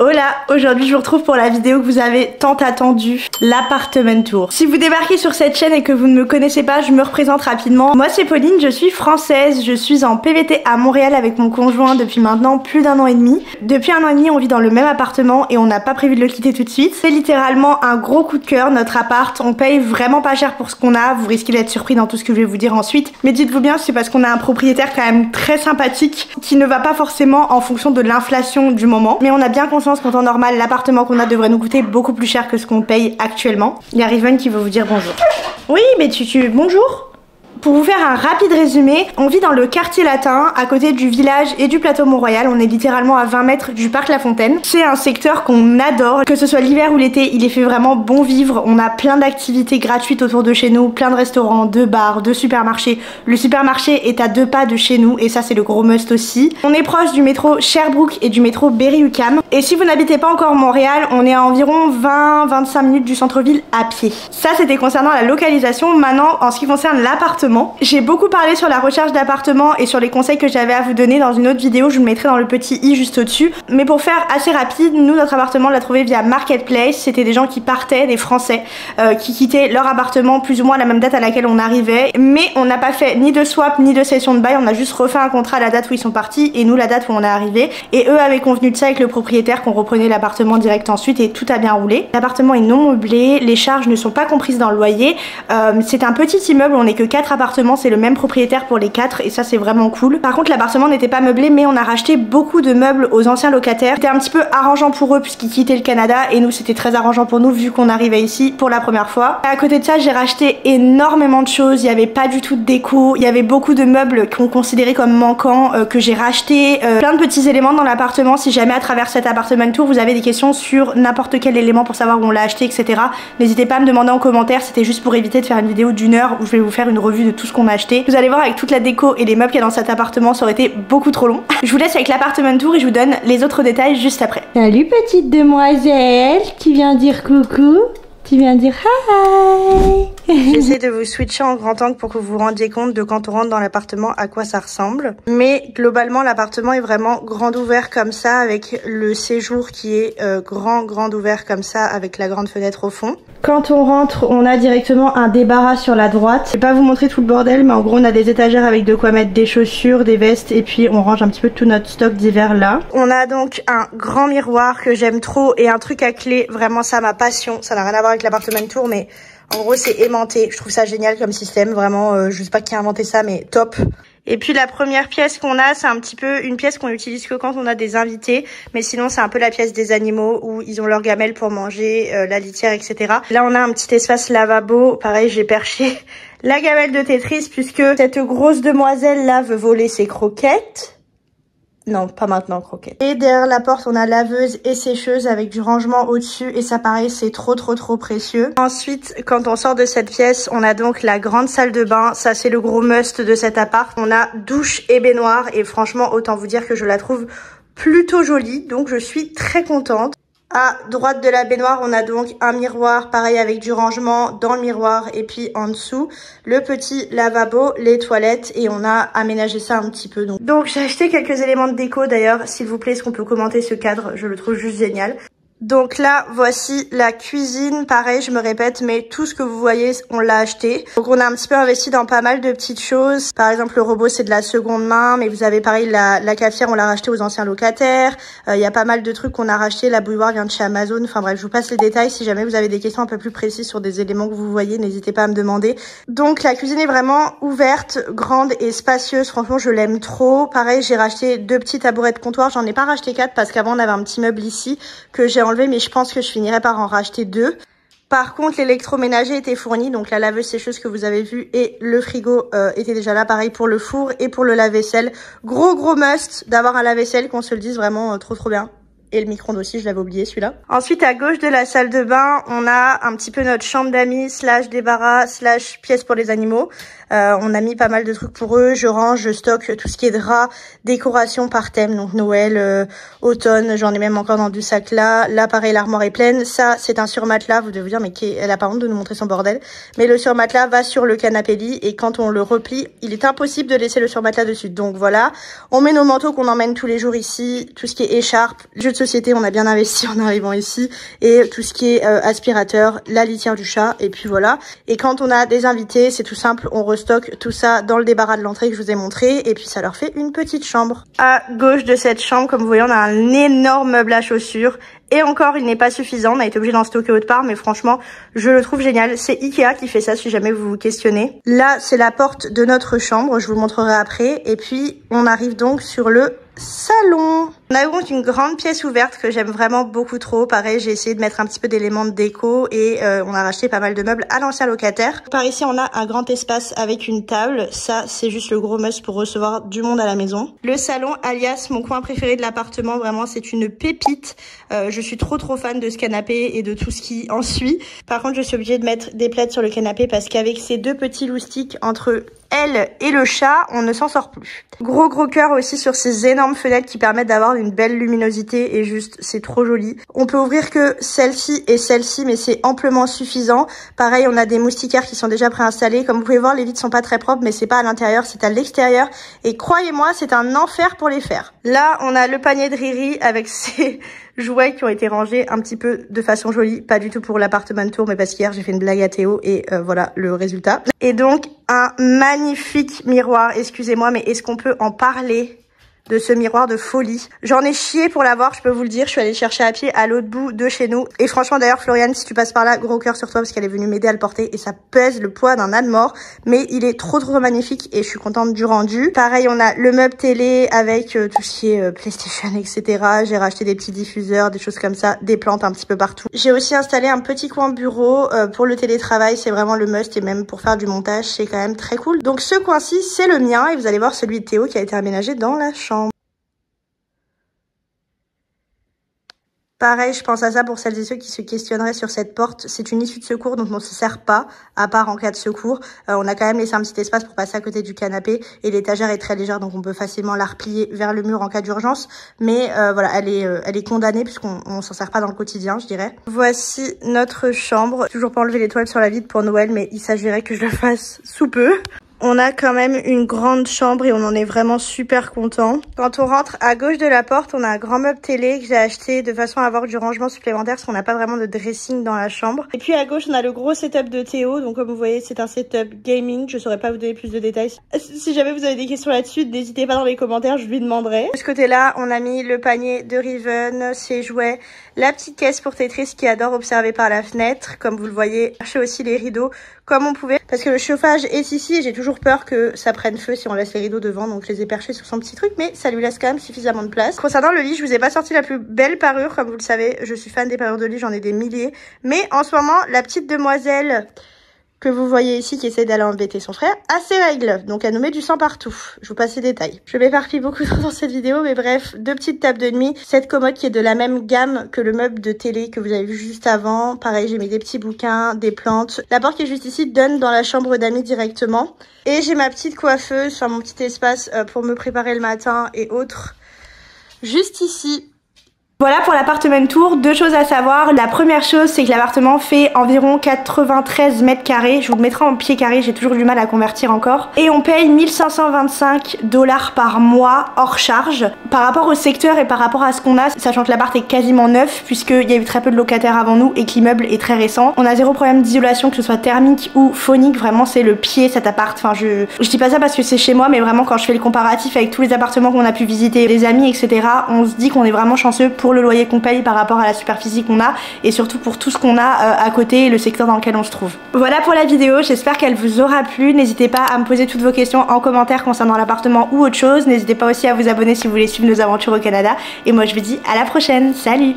Hola, aujourd'hui je vous retrouve pour la vidéo que vous avez tant attendue, l'appartement tour. Si vous débarquez sur cette chaîne et que vous ne me connaissez pas, je me représente rapidement. Moi c'est Pauline, je suis française, je suis en PVT à Montréal avec mon conjoint depuis maintenant plus d'1 an et demi. Depuis 1 an et demi on vit dans le même appartement et on n'a pas prévu de le quitter tout de suite. C'est littéralement un gros coup de cœur notre appart, on paye vraiment pas cher pour ce qu'on a, vous risquez d'être surpris dans tout ce que je vais vous dire ensuite. Mais dites-vous bien c'est parce qu'on a un propriétaire quand même très sympathique qui ne va pas forcément en fonction de l'inflation du moment. Mais on a bien conscience qu'en temps normal, l'appartement qu'on a devrait nous coûter beaucoup plus cher que ce qu'on paye actuellement. Il y a Riven qui veut vous dire bonjour. Oui, mais bonjour. Pour vous faire un rapide résumé, on vit dans le quartier latin, à côté du village et du plateau Mont-Royal. On est littéralement à 20 mètres du parc La Fontaine. C'est un secteur qu'on adore, que ce soit l'hiver ou l'été, il est fait vraiment bon vivre. On a plein d'activités gratuites autour de chez nous, plein de restaurants, de bars, de supermarchés. Le supermarché est à 2 pas de chez nous et ça c'est le gros must aussi. On est proche du métro Sherbrooke et du métro Berry-UQAM. Et si vous n'habitez pas encore Montréal, on est à environ 20-25 minutes du centre-ville à pied. Ça c'était concernant la localisation. Maintenant, en ce qui concerne l'appartement, j'ai beaucoup parlé sur la recherche d'appartements et sur les conseils que j'avais à vous donner dans une autre vidéo, je vous le mettrai dans le petit i juste au-dessus. Mais pour faire assez rapide, nous notre appartement on l'a trouvé via Marketplace, c'était des gens qui partaient, des Français qui quittaient leur appartement plus ou moins à la même date à laquelle on arrivait. Mais on n'a pas fait ni de swap ni de cession de bail, on a juste refait un contrat à la date où ils sont partis et nous la date où on est arrivé. Et eux avaient convenu de ça avec le propriétaire qu'on reprenait l'appartement direct ensuite et tout a bien roulé. L'appartement est non meublé, les charges ne sont pas comprises dans le loyer. C'est un petit immeuble, on n'est que 4 appartements, c'est le même propriétaire pour les 4 et ça c'est vraiment cool. Par contre l'appartement n'était pas meublé mais on a racheté beaucoup de meubles aux anciens locataires. C'était un petit peu arrangeant pour eux puisqu'ils quittaient le Canada et nous c'était très arrangeant pour nous vu qu'on arrivait ici pour la première fois. Et à côté de ça j'ai racheté énormément de choses, il n'y avait pas du tout de déco, il y avait beaucoup de meubles qu'on considérait comme manquants que j'ai racheté, plein de petits éléments dans l'appartement. Si jamais à travers cet appartement tour vous avez des questions sur n'importe quel élément pour savoir où on l'a acheté etc, n'hésitez pas à me demander en commentaire, c'était juste pour éviter de faire une vidéo d'1 heure où je vais vous faire une revue de tout ce qu'on a acheté. Vous allez voir avec toute la déco et les meubles qu'il y a dans cet appartement, ça aurait été beaucoup trop long. Je vous laisse avec l'appartement tour et je vous donne les autres détails juste après. Salut petite demoiselle qui vient dire coucou. Tu viens dire hi. J'essaie de vous switcher en grand angle pour que vous vous rendiez compte de quand on rentre dans l'appartement à quoi ça ressemble. Mais globalement l'appartement est vraiment grand ouvert comme ça avec le séjour qui est grand ouvert comme ça avec la grande fenêtre au fond. Quand on rentre on a directement un débarras sur la droite. Je vais pas vous montrer tout le bordel mais en gros on a des étagères avec de quoi mettre des chaussures, des vestes et puis on range un petit peu tout notre stock d'hiver là. On a donc un grand miroir que j'aime trop et un truc à clé, vraiment ça ma passion, ça n'a rien à voir avec l'appartement tour mais en gros c'est aimanté, je trouve ça génial comme système, vraiment je sais pas qui a inventé ça mais top. Et puis la première pièce qu'on a, c'est un petit peu une pièce qu'on utilise que quand on a des invités, mais sinon c'est un peu la pièce des animaux où ils ont leur gamelle pour manger, la litière, etc. Là on a un petit espace lavabo, pareil j'ai perché la gamelle de Tetris puisque cette grosse demoiselle là veut voler ses croquettes. Non, pas maintenant, croquette. Et derrière la porte, on a laveuse et sécheuse avec du rangement au-dessus. Et ça, pareil, c'est trop précieux. Ensuite, quand on sort de cette pièce, on a donc la grande salle de bain. Ça, c'est le gros must de cet appart. On a douche et baignoire. Et franchement, autant vous dire que je la trouve plutôt jolie. Donc, je suis très contente. À droite de la baignoire, on a donc un miroir, pareil avec du rangement dans le miroir et puis en dessous, le petit lavabo, les toilettes et on a aménagé ça un petit peu. Donc j'ai acheté quelques éléments de déco d'ailleurs, s'il vous plaît, est-ce qu'on peut commenter ce cadre? Je le trouve juste génial. Donc là, voici la cuisine. Pareil, je me répète, mais tout ce que vous voyez, on l'a acheté. Donc on a un petit peu investi dans pas mal de petites choses. Par exemple, le robot, c'est de la seconde main, mais vous avez pareil, la cafetière, on l'a racheté aux anciens locataires. Il y a pas mal de trucs qu'on a racheté. La bouilloire vient de chez Amazon. Enfin bref, je vous passe les détails. Si jamais vous avez des questions un peu plus précises sur des éléments que vous voyez, n'hésitez pas à me demander. Donc la cuisine est vraiment ouverte, grande et spacieuse. Franchement, je l'aime trop. Pareil, j'ai racheté 2 petits tabourets de comptoir. J'en ai pas racheté 4 parce qu'avant, on avait un petit meuble ici que j'ai enlevé, mais je pense que je finirai par en racheter 2. Par contre, l'électroménager était fourni, donc la laveuse sécheuse que vous avez vue et le frigo était déjà là, pareil pour le four et pour le lave-vaisselle. Gros must d'avoir un lave-vaisselle, qu'on se le dise, vraiment trop bien. Et le micro-ondes aussi, je l'avais oublié celui-là. Ensuite, à gauche de la salle de bain, on a un petit peu notre chambre d'amis, / débarras, / pièce pour les animaux. On a mis pas mal de trucs pour eux. Je range, je stocke tout ce qui est drap, décoration par thème, donc Noël, automne, j'en ai même encore dans du sac là. Là pareil, l'armoire est pleine. Ça c'est un surmatelas, vous devez vous dire mais elle a pas honte de nous montrer son bordel. Mais le surmatelas va sur le canapé lit et quand on le replie, il est impossible de laisser le surmatelas dessus. Donc voilà, on met nos manteaux qu'on emmène tous les jours ici, tout ce qui est écharpe, jeux de société, on a bien investi en arrivant ici, et tout ce qui est aspirateur, la litière du chat, et puis voilà. Et quand on a des invités, c'est tout simple, on restocke tout ça dans le débarras de l'entrée que je vous ai montré, et puis ça leur fait une petite chambre. À gauche de cette chambre, comme vous voyez, on a un énorme meuble à chaussures. Et encore, il n'est pas suffisant, on a été obligé d'en stocker autre part, mais franchement, je le trouve génial. C'est Ikea qui fait ça, si jamais vous vous questionnez. Là, c'est la porte de notre chambre, je vous le montrerai après. Et puis, on arrive donc sur le salon. On a donc une grande pièce ouverte que j'aime vraiment beaucoup trop. Pareil, j'ai essayé de mettre un petit peu d'éléments de déco et on a racheté pas mal de meubles à l'ancien locataire. Par ici, on a un grand espace avec une table. Ça, c'est juste le gros must pour recevoir du monde à la maison. Le salon, alias mon coin préféré de l'appartement, vraiment, c'est une pépite. Je suis trop fan de ce canapé et de tout ce qui en suit. Par contre, je suis obligée de mettre des plaids sur le canapé parce qu'avec ces deux petits loustiques entre elle et le chat, on ne s'en sort plus. Gros cœur aussi sur ces énormes fenêtres qui permettent d'avoir une belle luminosité et juste, c'est trop joli. On peut ouvrir que celle-ci et celle-ci, mais c'est amplement suffisant. Pareil, on a des moustiquaires qui sont déjà préinstallés. Comme vous pouvez voir, les vitres sont pas très propres, mais c'est pas à l'intérieur, c'est à l'extérieur. Et croyez-moi, c'est un enfer pour les faire. Là, on a le panier de Riri avec ses jouets qui ont été rangés un petit peu de façon jolie, pas du tout pour l'appartement tour, mais parce qu'hier j'ai fait une blague à Théo et voilà le résultat. Et donc un magnifique miroir, excusez-moi, mais est-ce qu'on peut en parler de ce miroir de folie? J'en ai chié pour l'avoir, je peux vous le dire. Je suis allée le chercher à pied à l'autre bout de chez nous. Et franchement, d'ailleurs, Floriane, si tu passes par là, gros cœur sur toi parce qu'elle est venue m'aider à le porter et ça pèse le poids d'un âne mort. Mais il est trop magnifique et je suis contente du rendu. Pareil, on a le meuble télé avec tout ce qui est PlayStation, etc. J'ai racheté des petits diffuseurs, des choses comme ça, des plantes un petit peu partout. J'ai aussi installé un petit coin bureau pour le télétravail. C'est vraiment le must et même pour faire du montage, c'est quand même très cool. Donc ce coin-ci, c'est le mien et vous allez voir celui de Théo qui a été aménagé dans la chambre. Pareil, je pense à ça pour celles et ceux qui se questionneraient sur cette porte. C'est une issue de secours dont on ne se sert pas, à part en cas de secours. On a quand même laissé un petit espace pour passer à côté du canapé. Et l'étagère est très légère, donc on peut facilement la replier vers le mur en cas d'urgence. Mais voilà, elle est condamnée puisqu'on s'en sert pas dans le quotidien, je dirais. Voici notre chambre. Toujours pas enlevé l'étoile sur la vitre pour Noël, mais il s'agirait que je le fasse sous peu. On a quand même une grande chambre et on en est vraiment super content. Quand on rentre à gauche de la porte, on a un grand meuble télé que j'ai acheté de façon à avoir du rangement supplémentaire parce qu'on n'a pas vraiment de dressing dans la chambre. Et puis à gauche, on a le gros setup de Théo. Donc comme vous voyez, c'est un setup gaming. Je saurais pas vous donner plus de détails. Si jamais vous avez des questions là-dessus, n'hésitez pas dans les commentaires, je lui demanderai. De ce côté-là, on a mis le panier de Riven, ses jouets, la petite caisse pour Tetris qui adore observer par la fenêtre. Comme vous le voyez, chercher aussi les rideaux comme on pouvait parce que le chauffage est ici et j'ai toujours peur que ça prenne feu si on laisse les rideaux devant, donc je les ai perchés sur son petit truc, mais ça lui laisse quand même suffisamment de place. Concernant le lit, je vous ai pas sorti la plus belle parure, comme vous le savez, je suis fan des parures de lit, j'en ai des milliers, mais en ce moment, la petite demoiselle que vous voyez ici qui essaie d'aller embêter son frère a ses règles, donc elle nous met du sang partout. Je vous passe les détails. Je m'éparpille beaucoup trop dans cette vidéo, mais bref, deux petites tables de nuit, cette commode qui est de la même gamme que le meuble de télé que vous avez vu juste avant. Pareil, j'ai mis des petits bouquins, des plantes. La porte qui est juste ici donne dans la chambre d'amis directement. Et j'ai ma petite coiffeuse, enfin mon petit espace pour me préparer le matin et autres, juste ici. Voilà pour l'appartement tour, deux choses à savoir. La première chose, c'est que l'appartement fait environ 93 mètres carrés. Je vous le mettrai en pied carré, j'ai toujours du mal à convertir encore. Et on paye 1525 $ par mois hors charge. Par rapport au secteur et par rapport à ce qu'on a, sachant que l'appart est quasiment neuf, puisqu'il y a eu très peu de locataires avant nous et que l'immeuble est très récent. On a zéro problème d'isolation, que ce soit thermique ou phonique. Vraiment, c'est le pied cet appart. Enfin, je dis pas ça parce que c'est chez moi, mais vraiment quand je fais le comparatif avec tous les appartements qu'on a pu visiter, les amis, etc., on se dit qu'on est vraiment chanceux pour le loyer qu'on paye par rapport à la superficie qu'on a et surtout pour tout ce qu'on a à côté et le secteur dans lequel on se trouve. Voilà pour la vidéo, j'espère qu'elle vous aura plu. N'hésitez pas à me poser toutes vos questions en commentaire concernant l'appartement ou autre chose. N'hésitez pas aussi à vous abonner si vous voulez suivre nos aventures au Canada. Et moi je vous dis à la prochaine, salut!